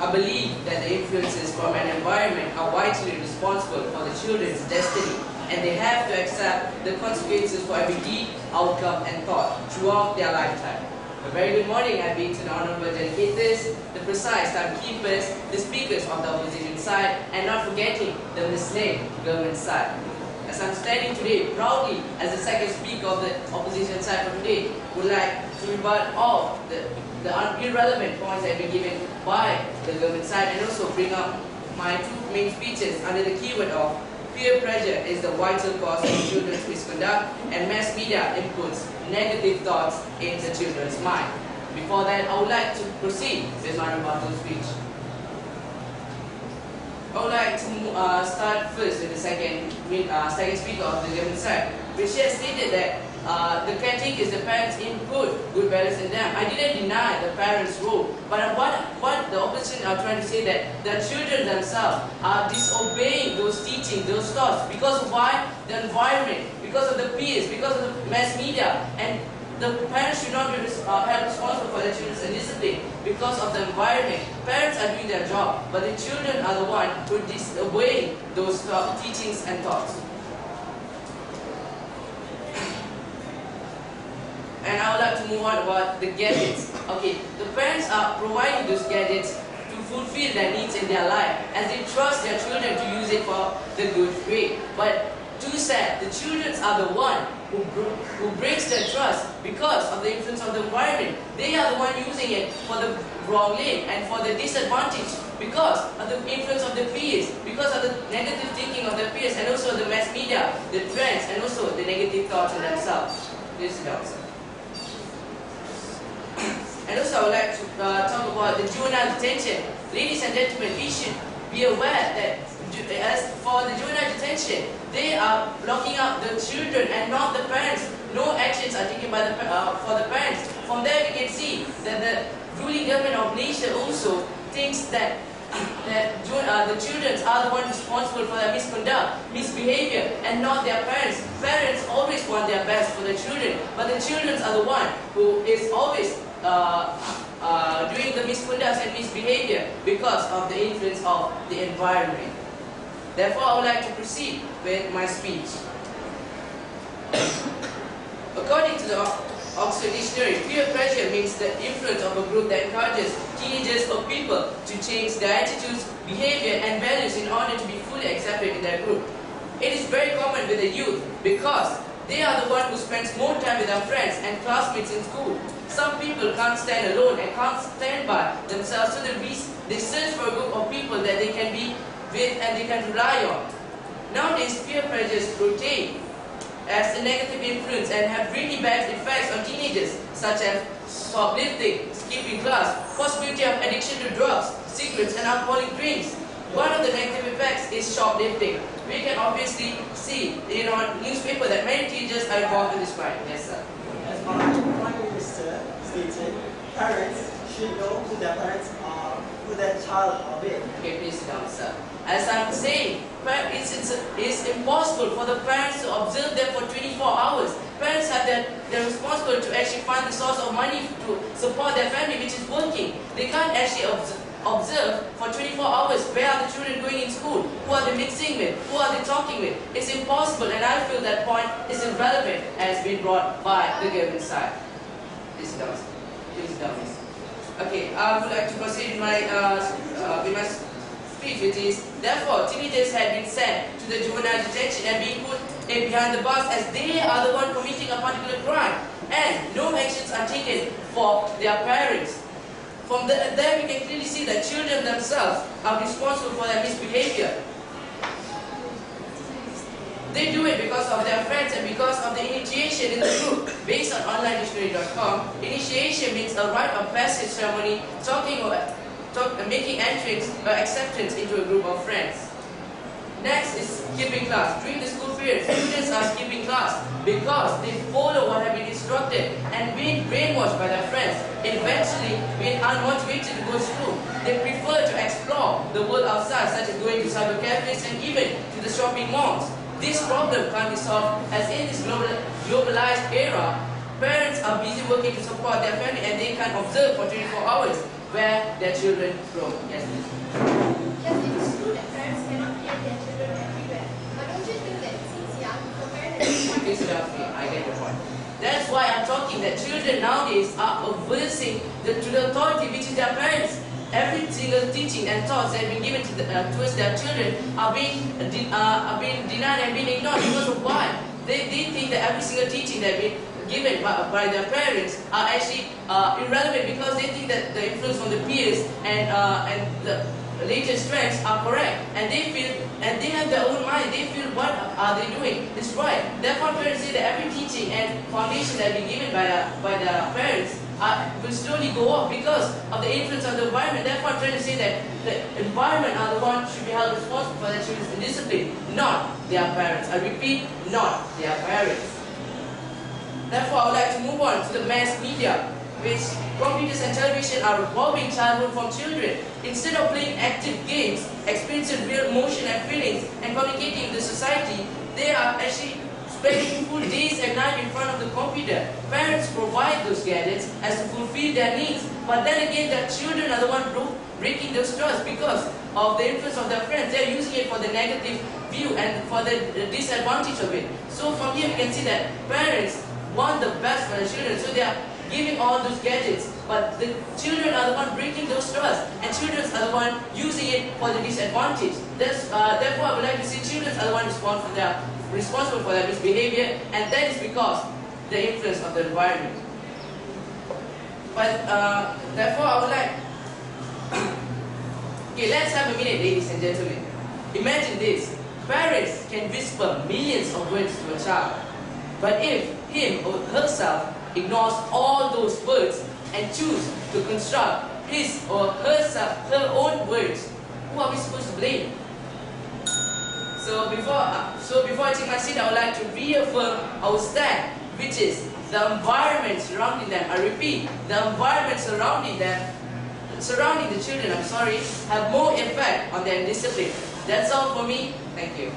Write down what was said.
I believe that the influences from an environment are vitally responsible for the children's destiny, and they have to accept the consequences for every deed, outcome and thought throughout their lifetime. A very good morning I bid to the honorable delegators, the precise timekeepers, the speakers of the opposition side, and not forgetting the misnamed government side. As I'm standing today proudly as the second speaker of the opposition side for today, would like to rebut all the irrelevant points that have been given by the government side, and also bring up my two main speeches under the keyword of peer pressure is the vital cause of children's misconduct, and mass media inputs negative thoughts into children's mind. Before that, I would like to proceed with my rebuttal speech. I would like to start first with the second speaker of the government side, which has stated that the critique is the parents' input, good values in them. I didn't deny the parents' role, but what the opposition are trying to say that the children themselves are disobeying those teachings, those thoughts, because of why? The environment, because of the peers, because of the mass media, and the parents should not be held responsible for their children's discipline because of the environment. Parents are doing their job, but the children are the one who disobey those teachings and thoughts. And I would like to move on about the gadgets. Okay, the parents are providing those gadgets to fulfill their needs in their life, as they trust their children to use it for the good way. But too sad, the children are the one who breaks their trust because of the influence of the environment. They are the one using it for the wrong lane and for the disadvantage because of the influence of the peers, because of the negative thinking of the peers, and also the mass media, the trends, and also the negative thoughts in themselves. This is the answer. And also I would like to talk about the juvenile detention. Ladies and gentlemen, we should be aware that as for the juvenile detention, they are locking up the children and not the parents. No actions are taken by for the parents. From there we can see that the ruling government of Malaysia also thinks that the children are the ones responsible for their misconduct, misbehavior, and not their parents. Parents always want their best for the children, but the children are the one who is always doing the misconduct and misbehavior because of the influence of the environment. Therefore, I would like to proceed with my speech. According to the Oxford Dictionary, peer pressure means the influence of a group that encourages teenagers or people to change their attitudes, behavior, and values in order to be fully accepted in their group. It is very common with the youth because they are the one who spends more time with their friends and classmates in school. Some people can't stand alone and can't stand by themselves, so they search for a group of people that they can be with and they can rely on. Nowadays, peer pressures rotate as a negative influence and have really bad effects on teenagers, such as shoplifting, skipping class, possibility of addiction to drugs, cigarettes, and alcoholic drinks. One of the negative effects is shoplifting. We can obviously see in our newspaper that many teachers are involved in this crime. Yes, sir. As Prime Minister stated, parents should know who their parents are, who their child are with. Okay, please sit down, sir. As I'm saying, it's impossible for the parents to observe them for 24 hours. Parents have they're responsible to actually find the source of money to support their family, which is working. They can't actually observe for 24 hours where are the children going in school, who are they mixing with, who are they talking with. It's impossible, and I feel that point is irrelevant as been brought by the government side. Please sit down. Please sit down. Okay, I would like to proceed with my speech, which is, therefore, teenagers have been sent to the juvenile detention and being put behind the bars as they are the one committing a particular crime, and no actions are taken for their parents. From there we can clearly see that children themselves are responsible for their misbehavior. They do it because of their friends and because of the initiation in the group. Based on onlinedictionary.com, initiation means a rite of passage ceremony, making entrance or acceptance into a group of friends. Next is skipping class. During the school period, students are skipping class because they follow what have been instructed and being brainwashed by their friends. Eventually, being unmotivated to go to school, they prefer to explore the world outside, such as going to cyber cafes and even to the shopping malls. This problem can't be solved as in this globalized era, parents are busy working to support their family and they can observe for 24 hours. where their children grow. Yes, please. Yes, it is true that parents cannot hear their children everywhere. But don't you think that since young, for parents... Listen up, I get your point. That's why I'm talking that children nowadays are aversing to the authority which is their parents. Every single teaching and thoughts that have been given towards their children are being denied and being ignored. Because of why? They think that every single teaching that has been given by their parents are actually irrelevant, because they think that the influence from the peers and the latest trends are correct, and they feel, and they have their own mind. They feel what are they doing is right. Therefore, parents say that every teaching and foundation that has been given by the parents will slowly go off because of the influence of the environment. Therefore, I'm trying to say that the environment are the ones should be held responsible for their children's discipline, not their parents. I repeat, not their parents. Therefore, I would like to move on to the mass media, which computers and television are robbing childhood from children. Instead of playing active games, experiencing real emotion and feelings, and communicating with the society, they are actually spending full days and nights in front of the computer. Parents provide those gadgets as to fulfill their needs, but then again, their children are the ones breaking those trust because of the influence of their friends. They are using it for the negative view and for the disadvantage of it. So from here, we can see that parents want the best for their children, so they are giving all those gadgets, but the children are the one breaking those trusts, and children are the one using it for the disadvantage. Therefore, I would like to say children are the one responsible for their misbehavior, and that is because the influence of the environment. But therefore, I would like okay, let's have a minute, ladies and gentlemen. Imagine this: parents can whisper millions of words to a child, but if him or herself ignores all those words and choose to construct his or her own words, who are we supposed to blame? So before I take my seat, I would like to reaffirm our stand, which is the environment surrounding them. I repeat, the environment surrounding the children, have more effect on their discipline. That's all for me. Thank you.